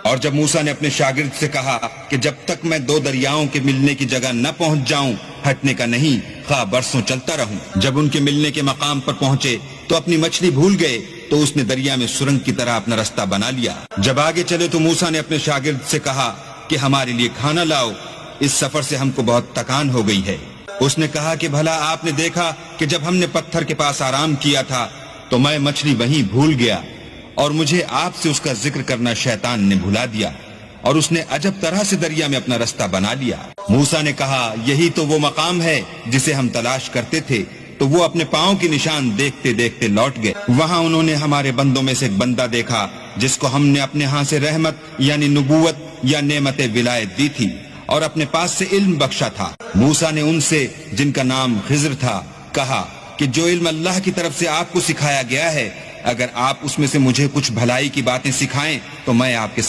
اور جب موسیٰ نے اپنے شاگرد سے کہا کہ جب تک میں دو دریاؤں کے ملنے کی جگہ نہ پہنچ جاؤں ہٹنے کا نہیں، خواہ برسوں چلتا رہوں۔ جب ان کے ملنے کے مقام پر پہنچے تو اپنی مچھلی بھول گئے تو اس نے دریا میں سرنگ کی طرح اپنا رستہ بنا لیا۔ جب آگے چلے تو موسیٰ نے اپنے شاگرد سے کہا کہ ہمارے لیے کھانا لاؤ، اس سفر سے ہم کو بہت تکان ہو گئی ہے۔ اس نے کہا کہ بھلا آپ نے دیکھا کہ جب ہم نے پتھر کے پاس آرام کیا تھا تو میں مچھلی وہیں بھول گیا، اور مجھے آپ سے اس کا ذکر کرنا شیطان نے بھلا دیا، اور اس نے عجب طرح سے دریا میں اپنا رستہ بنا لیا۔ موسیٰ نے کہا یہی تو وہ مقام ہے جسے ہم تلاش کرتے تھے، تو وہ اپنے پاؤں کی نشان دیکھتے دیکھتے لوٹ گئے۔ وہاں انہوں نے ہمارے بندوں میں سے ایک بندہ دیکھا جس کو ہم نے اپنے ہاں سے رحمت یعنی نبوت یا نعمت ولایت دی تھی اور اپنے پاس سے علم بخشا تھا۔ موسیٰ نے ان سے جن کا نام خضر تھا کہا کہ جو علم اللہ کی طرف سے آپ کو سکھایا گیا ہے، اگر آپ اس میں سے مجھے کچھ بھلائی کی باتیں سکھائیں تو میں آپ کے